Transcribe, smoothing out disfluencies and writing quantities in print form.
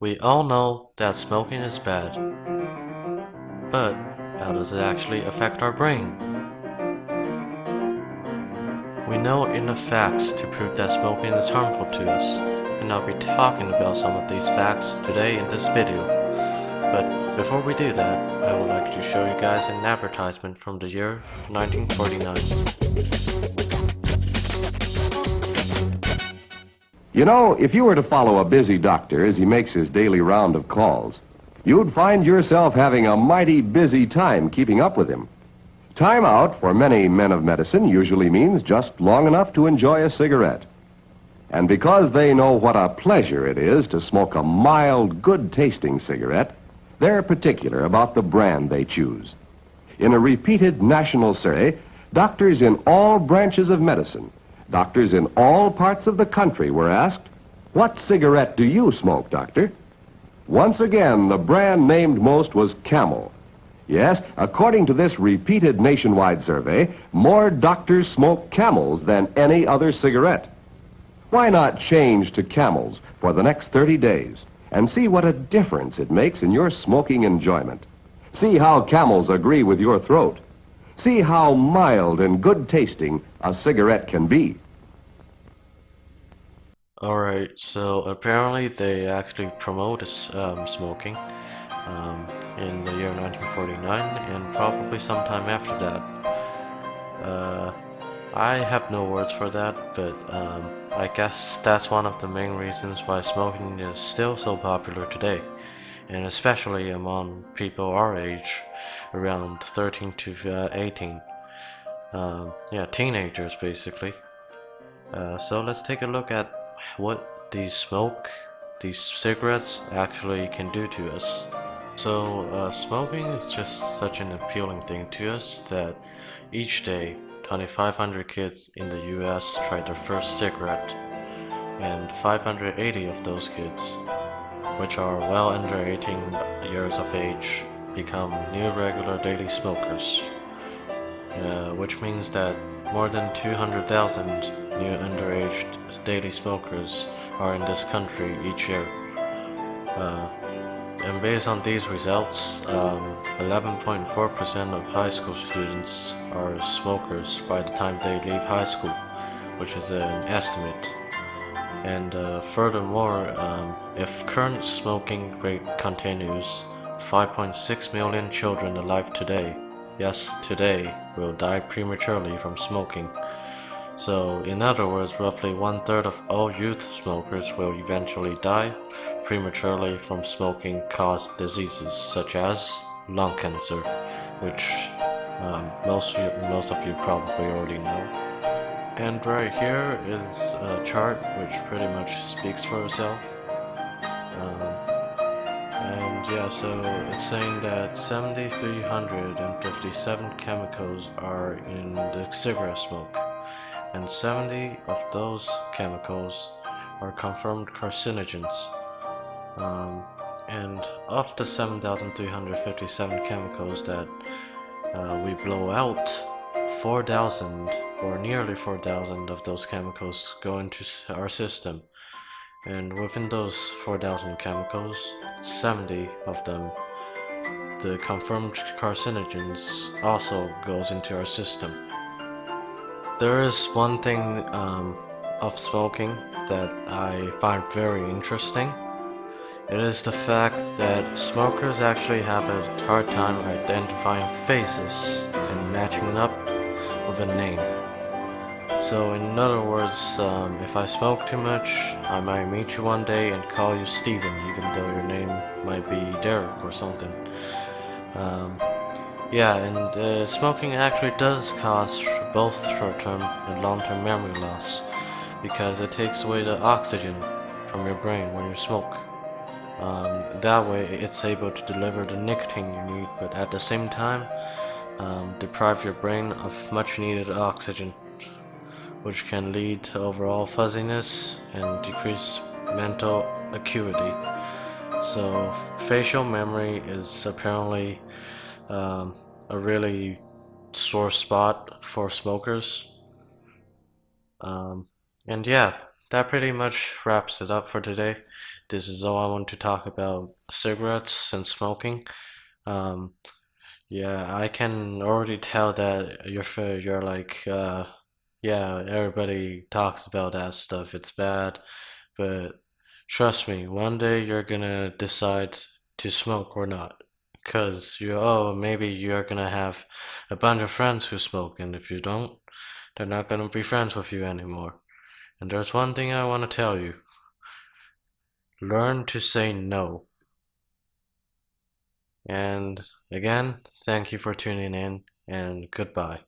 We all know that smoking is bad, but how does it actually affect our brain? We know enough facts to prove that smoking is harmful to us, and I'll be talking about some of these facts today in this video. But before we do that, I would like to show you guys an advertisement from the year 1949. You know, if you were to follow a busy doctor as he makes his daily round of calls, you'd find yourself having a mighty busy time keeping up with him. Time out for many men of medicine usually means just long enough to enjoy a cigarette. And because they know what a pleasure it is to smoke a mild, good-tasting cigarette, they're particular about the brand they choose. In a repeated national survey, doctors in all branches of medicine, doctors in all parts of the country were asked, "What cigarette do you smoke, doctor?" Once again, the brand named most was Camel. Yes, according to this repeated nationwide survey, more doctors smoke Camels than any other cigarette. Why not change to Camels for the next 30 days and see what a difference it makes in your smoking enjoyment? See how Camels agree with your throat. See how mild and good tasting a cigarette can be. Alright, so apparently they actually promoted smoking in the year 1949 and probably sometime after that. I have no words for that, but I guess that's one of the main reasons why smoking is still so popular today, and especially among people our age, around 13 to 18. Yeah, teenagers basically. So let's take a look at what these cigarettes actually can do to us. So smoking is just such an appealing thing to us that each day 2,500 kids in the US try their first cigarette, and 580 of those kids, which are well under 18 years of age, become new regular daily smokers, which means that more than 200,000 new underage daily smokers are in this country each year. And based on these results, 11.4% of high school students are smokers by the time they leave high school, which is an estimate. And furthermore, if current smoking rate continues, 5.6 million children alive today, yes, today, will die prematurely from smoking. So, in other words, roughly 1/3 of all youth smokers will eventually die prematurely from smoking-caused diseases such as lung cancer, which most of you probably already know. And right here is a chart which pretty much speaks for itself. And yeah, so it's saying that 7,357 chemicals are in the cigarette smoke, and 70 of those chemicals are confirmed carcinogens. And of the 7,357 chemicals that we blow out, 4,000 or nearly 4,000 of those chemicals go into our system. And within those 4,000 chemicals, 70 of them, the confirmed carcinogens, also goes into our system. There is one thing of smoking that I find very interesting. It is the fact that smokers actually have a hard time identifying faces and matching up with a name. So in other words, if I smoke too much, I might meet you one day and call you Steven, even though your name might be Derek or something. Yeah, and smoking actually does cause both short-term and long-term memory loss, because it takes away the oxygen from your brain when you smoke. That way it's able to deliver the nicotine you need, but at the same time deprive your brain of much needed oxygen, which can lead to overall fuzziness and decrease mental acuity. So facial memory is apparently a really sore spot for smokers. And yeah, that pretty much wraps it up for today. This is all I want to talk about cigarettes and smoking. Um, yeah, I can already tell that you're like, yeah, everybody talks about that stuff. It's bad, but trust me, one day you're gonna decide to smoke or not. Because maybe you're gonna have a bunch of friends who smoke, and if you don't, they're not gonna be friends with you anymore. And there's one thing I want to tell you: learn to say no. And again, thank you for tuning in, and goodbye.